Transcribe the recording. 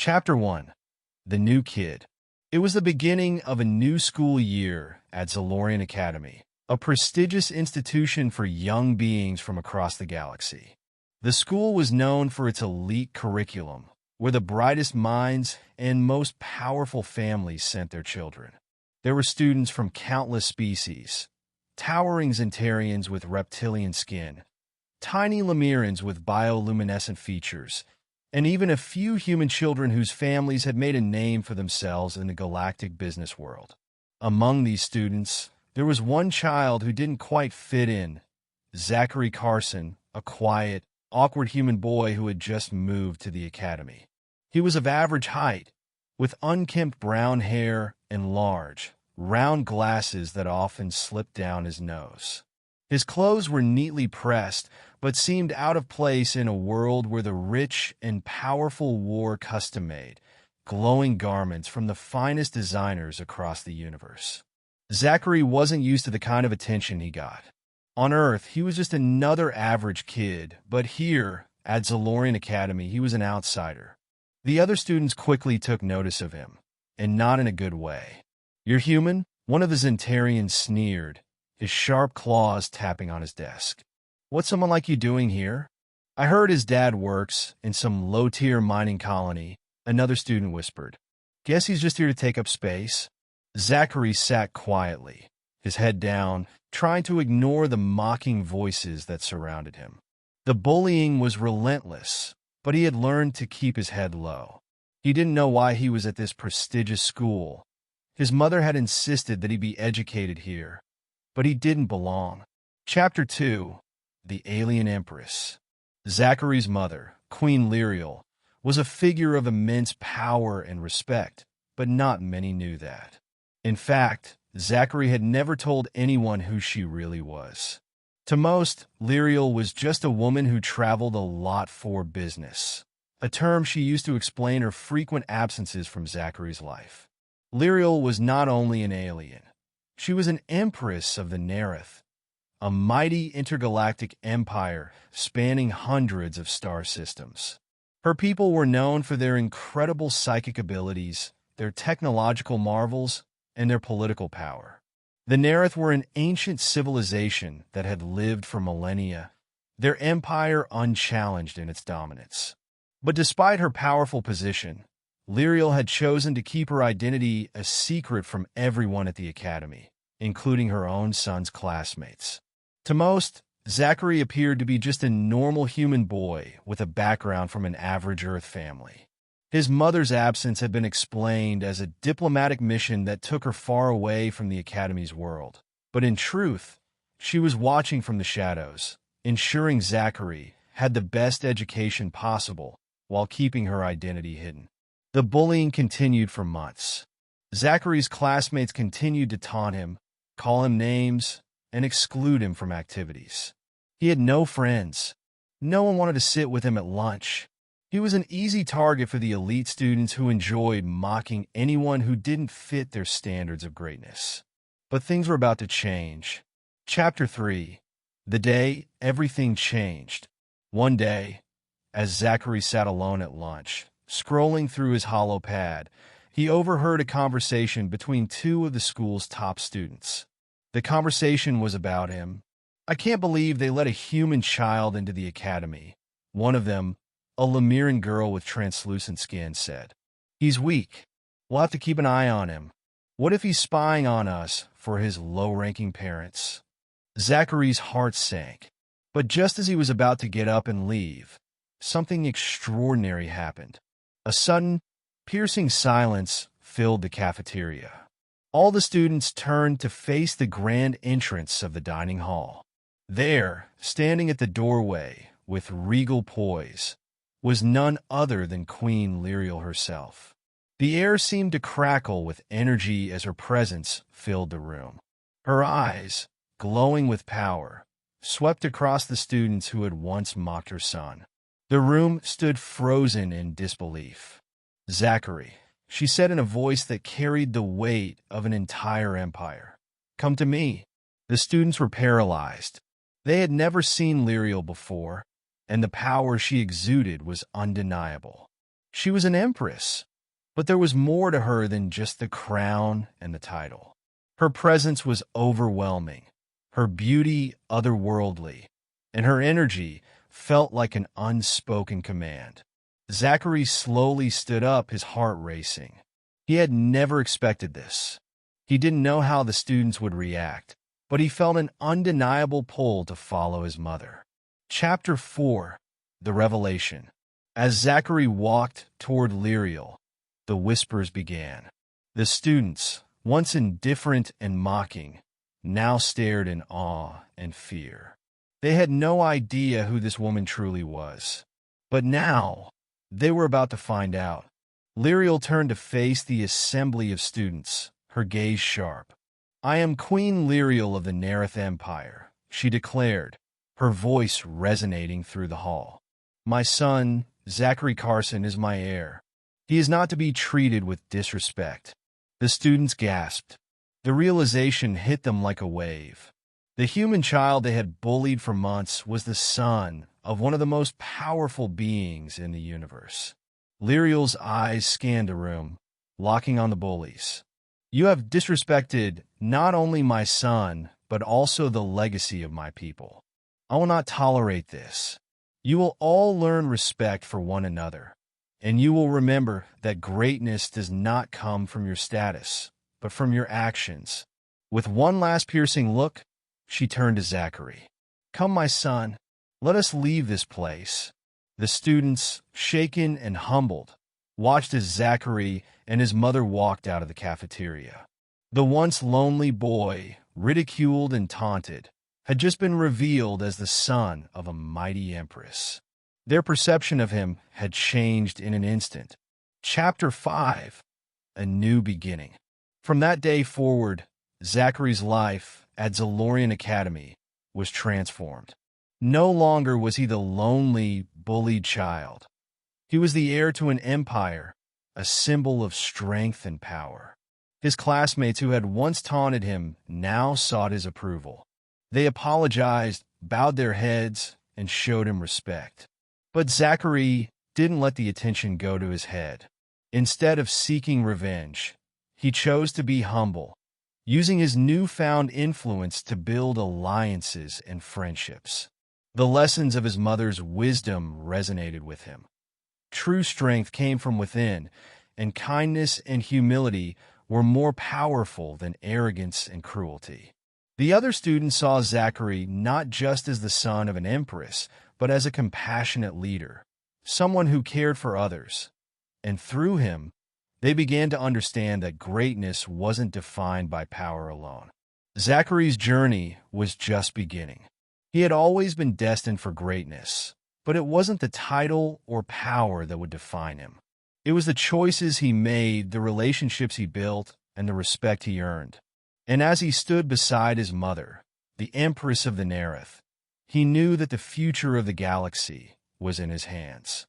Chapter 1. The New Kid. It was the beginning of a new school year at Zalorian Academy, a prestigious institution for young beings from across the galaxy. The school was known for its elite curriculum, where the brightest minds and most powerful families sent their children. There were students from countless species, towering Zentarians with reptilian skin, tiny Lemirans with bioluminescent features, and even a few human children whose families had made a name for themselves in the galactic business world. Among these students, there was one child who didn't quite fit in, Zachary Carson, a quiet, awkward human boy who had just moved to the academy. He was of average height, with unkempt brown hair and large, round glasses that often slipped down his nose. His clothes were neatly pressed, but seemed out of place in a world where the rich and powerful wore custom-made, glowing garments from the finest designers across the universe. Zachary wasn't used to the kind of attention he got. On Earth, he was just another average kid, but here, at Zalorian Academy, he was an outsider. The other students quickly took notice of him, and not in a good way. "You're human?" One of the Zentarians sneered, his sharp claws tapping on his desk. "What's someone like you doing here?" "I heard his dad works in some low-tier mining colony," another student whispered. "Guess he's just here to take up space." Zachary sat quietly, his head down, trying to ignore the mocking voices that surrounded him. The bullying was relentless, but he had learned to keep his head low. He didn't know why he was at this prestigious school. His mother had insisted that he be educated here, but he didn't belong. Chapter 2. The Alien Empress. Zachary's mother, Queen Lirael, was a figure of immense power and respect, but not many knew that. In fact, Zachary had never told anyone who she really was. To most, Lirael was just a woman who traveled a lot for business, a term she used to explain her frequent absences from Zachary's life. Lirael was not only an alien. She was an empress of the Nerith, a mighty intergalactic empire spanning hundreds of star systems. Her people were known for their incredible psychic abilities, their technological marvels, and their political power. The Nerith were an ancient civilization that had lived for millennia, their empire unchallenged in its dominance. But despite her powerful position, Lirael had chosen to keep her identity a secret from everyone at the academy, including her own son's classmates. To most, Zachary appeared to be just a normal human boy with a background from an average Earth family. His mother's absence had been explained as a diplomatic mission that took her far away from the Academy's world. But in truth, she was watching from the shadows, ensuring Zachary had the best education possible while keeping her identity hidden. The bullying continued for months. Zachary's classmates continued to taunt him, call him names, and exclude him from activities. He had no friends. No one wanted to sit with him at lunch. He was an easy target for the elite students who enjoyed mocking anyone who didn't fit their standards of greatness. But things were about to change. Chapter 3. The day everything changed. One day, as Zachary sat alone at lunch, scrolling through his hollow pad, he overheard a conversation between two of the school's top students. The conversation was about him. "I can't believe they let a human child into the academy," one of them, a Lemiran girl with translucent skin, said. "He's weak. We'll have to keep an eye on him. What if he's spying on us for his low-ranking parents?" Zachary's heart sank. But just as he was about to get up and leave, something extraordinary happened. A sudden, piercing silence filled the cafeteria. All the students turned to face the grand entrance of the dining hall. There, standing at the doorway, with regal poise, was none other than Queen Lirael herself. The air seemed to crackle with energy as her presence filled the room. Her eyes, glowing with power, swept across the students who had once mocked her son. The room stood frozen in disbelief. "Zachary," she said in a voice that carried the weight of an entire empire, "come to me." The students were paralyzed. They had never seen Lirael before, and the power she exuded was undeniable. She was an empress, but there was more to her than just the crown and the title. Her presence was overwhelming, her beauty otherworldly, and her energy felt like an unspoken command. Zachary slowly stood up, his heart racing. He had never expected this. He didn't know how the students would react, but he felt an undeniable pull to follow his mother. Chapter 4. The Revelation. As Zachary walked toward Lirael, the whispers began. The students, once indifferent and mocking, now stared in awe and fear. They had no idea who this woman truly was. But now, they were about to find out. Lirael turned to face the assembly of students, her gaze sharp. "I am Queen Lirael of the Nerith Empire," she declared, her voice resonating through the hall. "My son, Zachary Carson, is my heir. He is not to be treated with disrespect." The students gasped. The realization hit them like a wave. The human child they had bullied for months was the son of one of the most powerful beings in the universe. Lirael's eyes scanned the room, locking on the bullies. "You have disrespected not only my son, but also the legacy of my people. I will not tolerate this. You will all learn respect for one another, and you will remember that greatness does not come from your status, but from your actions." With one last piercing look, she turned to Zachary. "Come, my son, let us leave this place." The students, shaken and humbled, watched as Zachary and his mother walked out of the cafeteria. The once lonely boy, ridiculed and taunted, had just been revealed as the son of a mighty empress. Their perception of him had changed in an instant. Chapter 5. A New Beginning. From that day forward, Zachary's life at Zalorian Academy was transformed. No longer was he the lonely, bullied child. He was the heir to an empire, a symbol of strength and power. His classmates who had once taunted him now sought his approval. They apologized, bowed their heads, and showed him respect. But Zachary didn't let the attention go to his head. Instead of seeking revenge, he chose to be humble, using his newfound influence to build alliances and friendships. The lessons of his mother's wisdom resonated with him. True strength came from within, and kindness and humility were more powerful than arrogance and cruelty. The other students saw Zachary not just as the son of an empress, but as a compassionate leader, someone who cared for others. And through him, they began to understand that greatness wasn't defined by power alone. Zachary's journey was just beginning. He had always been destined for greatness, but it wasn't the title or power that would define him. It was the choices he made, the relationships he built, and the respect he earned. And as he stood beside his mother, the Empress of the Nerith, he knew that the future of the galaxy was in his hands.